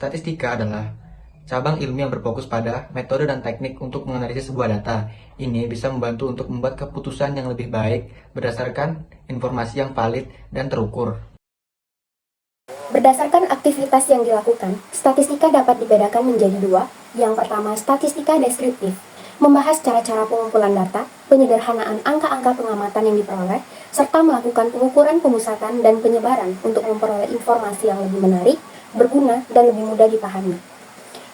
Statistika adalah cabang ilmu yang berfokus pada metode dan teknik untuk menganalisis sebuah data. Ini bisa membantu untuk membuat keputusan yang lebih baik berdasarkan informasi yang valid dan terukur. Berdasarkan aktivitas yang dilakukan, statistika dapat dibedakan menjadi dua. Yang pertama, statistika deskriptif, membahas cara-cara pengumpulan data, penyederhanaan angka-angka pengamatan yang diperoleh, serta melakukan pengukuran pemusatan dan penyebaran untuk memperoleh informasi yang lebih menarik, berguna, dan lebih mudah dipahami.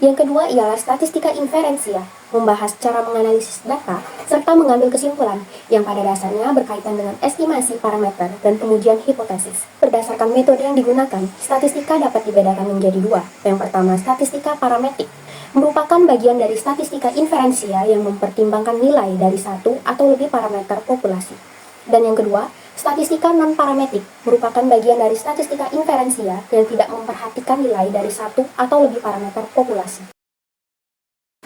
Yang kedua ialah statistika inferensia, membahas cara menganalisis data serta mengambil kesimpulan yang pada dasarnya berkaitan dengan estimasi parameter dan pengujian hipotesis. Berdasarkan metode yang digunakan, statistika dapat dibedakan menjadi dua. Yang pertama, statistika parametrik, merupakan bagian dari statistika inferensia yang mempertimbangkan nilai dari satu atau lebih parameter populasi. Dan yang kedua, statistika non-parametrik merupakan bagian dari statistika inferensia yang tidak memperhatikan nilai dari satu atau lebih parameter populasi.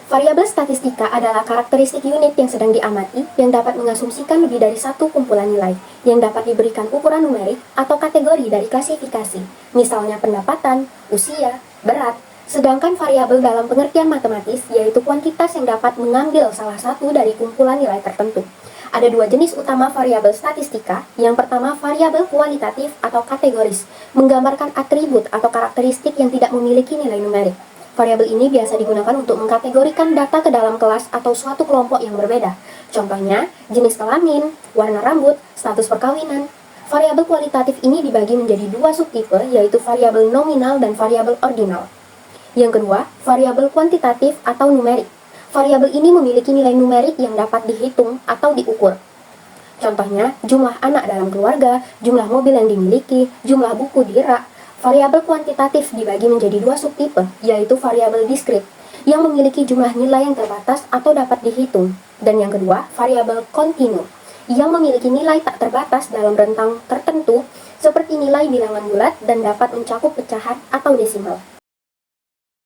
Variabel statistika adalah karakteristik unit yang sedang diamati yang dapat mengasumsikan lebih dari satu kumpulan nilai yang dapat diberikan ukuran numerik atau kategori dari klasifikasi, misalnya pendapatan, usia, berat. Sedangkan variabel dalam pengertian matematis yaitu kuantitas yang dapat mengambil salah satu dari kumpulan nilai tertentu. Ada dua jenis utama variabel statistika. Yang pertama, variabel kualitatif atau kategoris, menggambarkan atribut atau karakteristik yang tidak memiliki nilai numerik. Variabel ini biasa digunakan untuk mengkategorikan data ke dalam kelas atau suatu kelompok yang berbeda. Contohnya, jenis kelamin, warna rambut, status perkawinan. Variabel kualitatif ini dibagi menjadi dua subtipe, yaitu variabel nominal dan variabel ordinal. Yang kedua, variabel kuantitatif atau numerik. Variabel ini memiliki nilai numerik yang dapat dihitung atau diukur. Contohnya, jumlah anak dalam keluarga, jumlah mobil yang dimiliki, jumlah buku di rak. Variabel kuantitatif dibagi menjadi dua subtipe, yaitu variabel diskrit, yang memiliki jumlah nilai yang terbatas atau dapat dihitung. Dan yang kedua, variabel kontinu, yang memiliki nilai tak terbatas dalam rentang tertentu, seperti nilai bilangan bulat dan dapat mencakup pecahan atau desimal.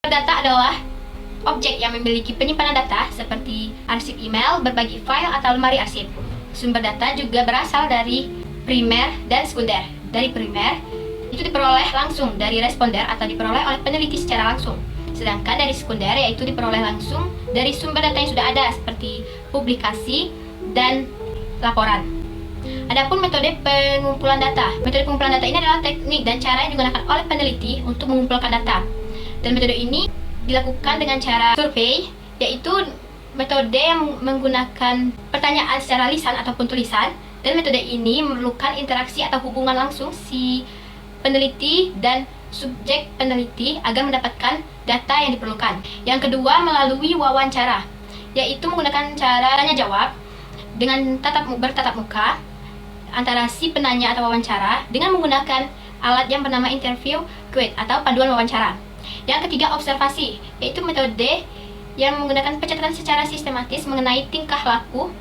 Data adalah objek yang memiliki penyimpanan data seperti arsip email, berbagi file, atau lemari arsip. Sumber data juga berasal dari primer dan sekunder. Dari primer, itu diperoleh langsung dari responder atau diperoleh oleh peneliti secara langsung. Sedangkan dari sekunder, yaitu diperoleh langsung dari sumber data yang sudah ada seperti publikasi dan laporan. Adapun metode pengumpulan data. Metode pengumpulan data ini adalah teknik dan cara yang digunakan oleh peneliti untuk mengumpulkan data. Dan metode ini dilakukan dengan cara survei, yaitu metode yang menggunakan pertanyaan secara lisan ataupun tulisan, dan metode ini memerlukan interaksi atau hubungan langsung si peneliti dan subjek peneliti agar mendapatkan data yang diperlukan. Yang kedua, melalui wawancara, yaitu menggunakan cara tanya jawab dengan bertatap muka antara si penanya atau wawancara dengan menggunakan alat yang bernama interview quote atau panduan wawancara. Yang ketiga, observasi, yaitu metode yang menggunakan pencatatan secara sistematis mengenai tingkah laku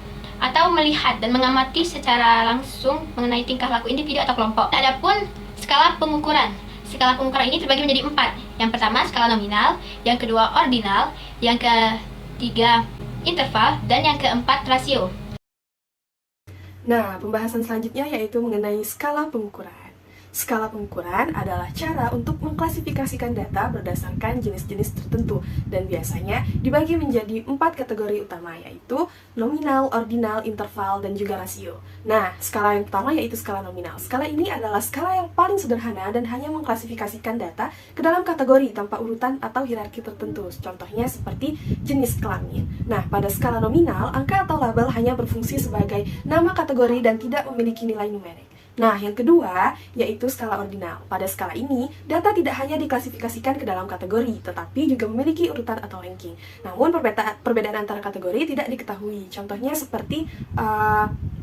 atau melihat dan mengamati secara langsung mengenai tingkah laku individu atau kelompok. Adapun skala pengukuran. Skala pengukuran ini terbagi menjadi 4. Yang pertama, skala nominal, yang kedua ordinal, yang ketiga interval, dan yang keempat rasio. Nah, pembahasan selanjutnya yaitu mengenai skala pengukuran. Skala pengukuran adalah cara untuk mengklasifikasikan data berdasarkan jenis-jenis tertentu dan biasanya dibagi menjadi 4 kategori utama, yaitu nominal, ordinal, interval, dan juga rasio. Nah, skala yang pertama yaitu skala nominal. Skala ini adalah skala yang paling sederhana dan hanya mengklasifikasikan data ke dalam kategori tanpa urutan atau hierarki tertentu. Contohnya seperti jenis kelamin. Nah, pada skala nominal, angka atau label hanya berfungsi sebagai nama kategori dan tidak memiliki nilai numerik. Nah, yang kedua, yaitu skala ordinal. Pada skala ini, data tidak hanya diklasifikasikan ke dalam kategori, tetapi juga memiliki urutan atau ranking. Namun, perbedaan antara kategori tidak diketahui. Contohnya seperti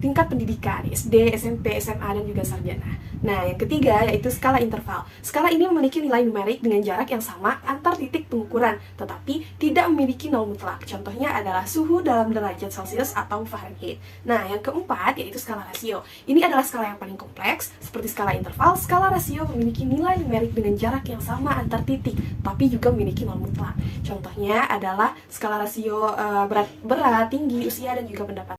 tingkat pendidikan, SD, SMP, SMA, dan juga sarjana. Nah, yang ketiga, yaitu skala interval. Skala ini memiliki nilai numerik dengan jarak yang sama antar titik pengukuran, tetapi tidak memiliki nol mutlak. Contohnya adalah suhu dalam derajat Celcius atau Fahrenheit. Nah, yang keempat, yaitu skala rasio. Ini adalah skala yang paling kompleks, seperti skala interval. Skala rasio memiliki nilai numerik dengan jarak yang sama antar titik, tapi juga memiliki nol mutlak. Contohnya adalah skala rasio berat, tinggi, usia, dan juga pendapatan.